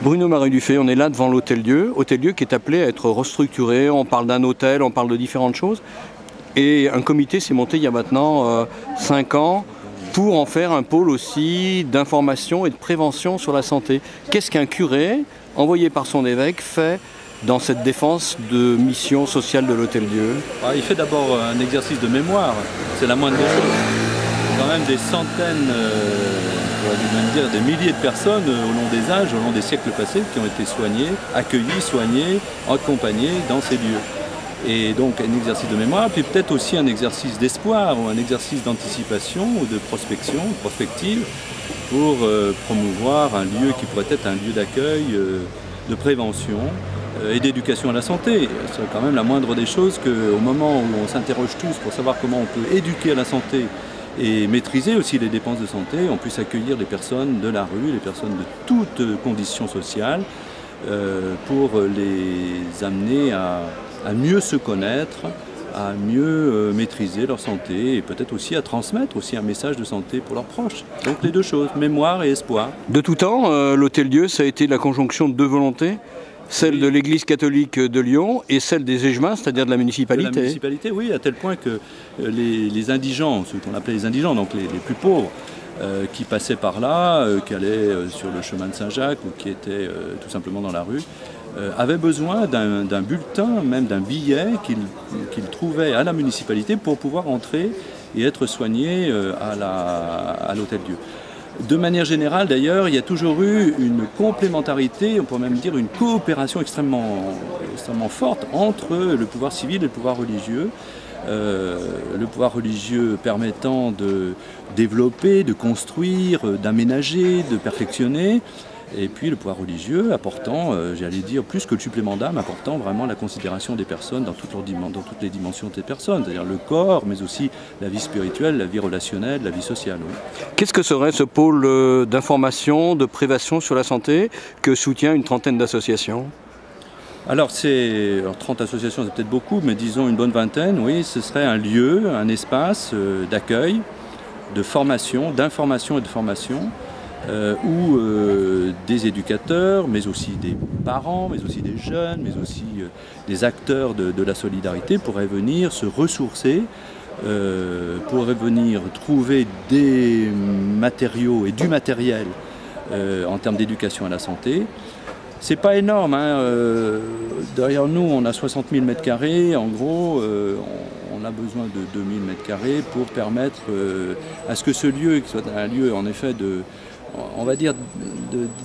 Bruno Marie-Dufay, on est là devant l'Hôtel-Dieu, Hôtel-Dieu qui est appelé à être restructuré. On parle d'un hôtel, on parle de différentes choses. Et un comité s'est monté il y a maintenant 5 ans pour en faire un pôle aussi d'information et de prévention sur la santé. Qu'est-ce qu'un curé, envoyé par son évêque, fait dans cette défense de mission sociale de l'Hôtel-Dieu? Il fait d'abord un exercice de mémoire, c'est la moindre des choses. Il y a quand même des centaines, on va même dire des milliers de personnes au long des âges, au long des siècles passés, qui ont été soignées, accueillies, soignées, accompagnées dans ces lieux. Et donc un exercice de mémoire, puis peut-être aussi un exercice d'espoir ou un exercice d'anticipation ou de prospection, prospective, pour promouvoir un lieu qui pourrait être un lieu d'accueil, de prévention et d'éducation à la santé. C'est quand même la moindre des choses qu'au moment où on s'interroge tous pour savoir comment on peut éduquer à la santé et maîtriser aussi les dépenses de santé, on puisse accueillir les personnes de la rue, les personnes de toutes conditions sociales, pour les amener à mieux se connaître, à mieux maîtriser leur santé et peut-être aussi à transmettre aussi un message de santé pour leurs proches. Donc les deux choses, mémoire et espoir. De tout temps, l'Hôtel-Dieu, ça a été la conjonction de deux volontés, celle de l'Église catholique de Lyon et celle des Échevins, c'est-à-dire de la municipalité. De la municipalité, oui, à tel point que les indigents, ceux qu'on appelait les indigents, donc les plus pauvres, qui passaient par là, qui allaient sur le chemin de Saint-Jacques ou qui étaient tout simplement dans la rue, avaient besoin d'un bulletin, même d'un billet qu'ils trouvaient à la municipalité pour pouvoir entrer et être soignés à l'Hôtel-Dieu. De manière générale, d'ailleurs, il y a toujours eu une complémentarité, on pourrait même dire une coopération extrêmement forte entre le pouvoir civil et le pouvoir religieux. Le pouvoir religieux permettant de développer, de construire, d'aménager, de perfectionner, et puis le pouvoir religieux apportant, j'allais dire, plus que le supplément d'âme, apportant vraiment la considération des personnes dans toutes les dimensions des personnes, c'est-à-dire le corps, mais aussi la vie spirituelle, la vie relationnelle, la vie sociale. Oui. Qu'est-ce que serait ce pôle d'information, de prévention sur la santé que soutient une trentaine d'associations ? Alors 30 associations, c'est peut-être beaucoup, mais disons une bonne vingtaine, oui, ce serait un lieu, un espace d'accueil, de formation, d'information et de formation, où des éducateurs, mais aussi des parents, mais aussi des jeunes, mais aussi des acteurs de la solidarité pourraient venir se ressourcer, pourraient venir trouver des matériaux et du matériel en termes d'éducation à la santé. C'est pas énorme, hein. Derrière nous on a 60 000 m², en gros on a besoin de 2000 m² pour permettre à ce que ce lieu qui soit un lieu en effet on va dire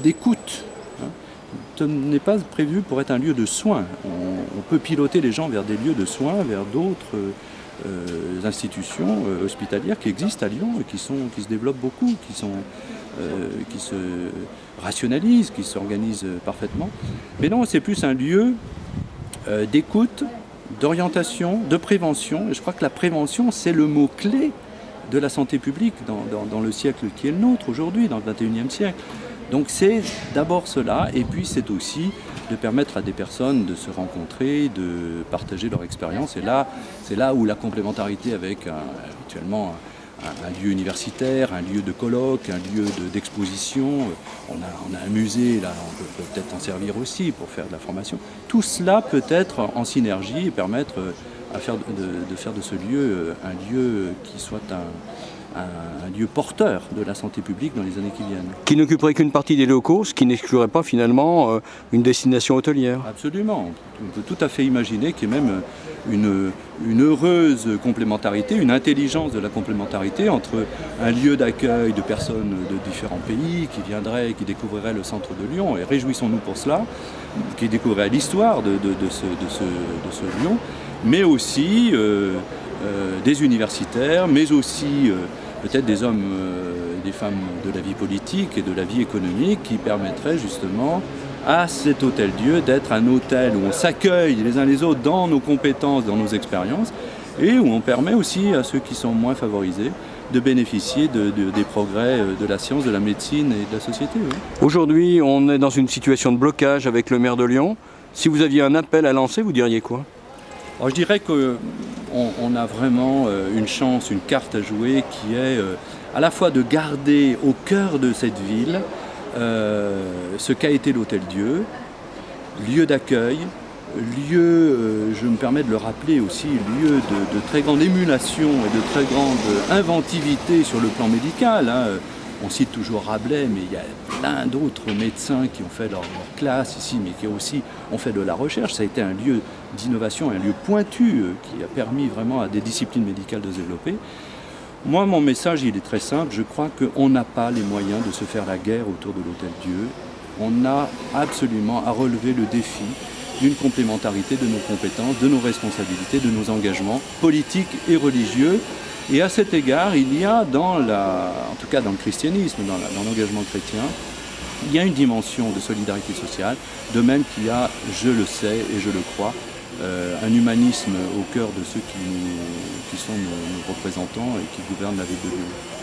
d'écoute, hein, n'est pas prévu pour être un lieu de soins. On peut piloter les gens vers des lieux de soins, vers d'autres institutions hospitalières qui existent à Lyon et qui se développent beaucoup, qui se rationalisent, qui s'organisent parfaitement. Mais non, c'est plus un lieu d'écoute, d'orientation, de prévention. Et je crois que la prévention, c'est le mot-clé de la santé publique dans le siècle qui est le nôtre aujourd'hui, dans le XXIe siècle. Donc c'est d'abord cela, et puis c'est aussi de permettre à des personnes de se rencontrer, de partager leur expérience. Et là, c'est là où la complémentarité avec actuellement un lieu universitaire, un lieu de colloque, un lieu d'exposition, on a un musée, là on peut peut-être en servir aussi pour faire de la formation. Tout cela peut être en synergie et permettre de faire de ce lieu un lieu qui soit un lieu porteur de la santé publique dans les années qui viennent. Qui n'occuperait qu'une partie des locaux, ce qui n'exclurait pas finalement une destination hôtelière. Absolument. On peut tout à fait imaginer qu'il y ait même une heureuse complémentarité, une intelligence de la complémentarité entre un lieu d'accueil de personnes de différents pays qui viendraient, qui découvriraient le centre de Lyon, et réjouissons-nous pour cela, qui découvriraient l'histoire de ce Lyon, mais aussi des universitaires, mais aussi peut-être des hommes et des femmes de la vie politique et de la vie économique qui permettraient justement à cet Hôtel-Dieu d'être un hôtel où on s'accueille les uns les autres dans nos compétences, dans nos expériences, et où on permet aussi à ceux qui sont moins favorisés de bénéficier des progrès de la science, de la médecine et de la société. Oui. Aujourd'hui, on est dans une situation de blocage avec le maire de Lyon. Si vous aviez un appel à lancer, vous diriez quoi ? Alors, je dirais qu'on a vraiment une chance, une carte à jouer qui est à la fois de garder au cœur de cette ville ce qu'a été l'Hôtel-Dieu, lieu d'accueil, lieu, je me permets de le rappeler aussi, lieu de très grande émulation et de très grande inventivité sur le plan médical. Hein. On cite toujours Rabelais, mais il y a plein d'autres médecins qui ont fait leur classe ici, mais qui aussi ont fait de la recherche. Ça a été un lieu d'innovation, un lieu pointu qui a permis vraiment à des disciplines médicales de se développer. Moi, mon message, il est très simple. Je crois qu'on n'a pas les moyens de se faire la guerre autour de l'Hôtel-Dieu. On a absolument à relever le défi d'une complémentarité de nos compétences, de nos responsabilités, de nos engagements politiques et religieux. Et à cet égard, il y a en tout cas dans le christianisme, dans l'engagement chrétien, il y a une dimension de solidarité sociale, de même qu'il y a, je le sais et je le crois, un humanisme au cœur de ceux qui sont nos représentants et qui gouvernent la ville de Lyon.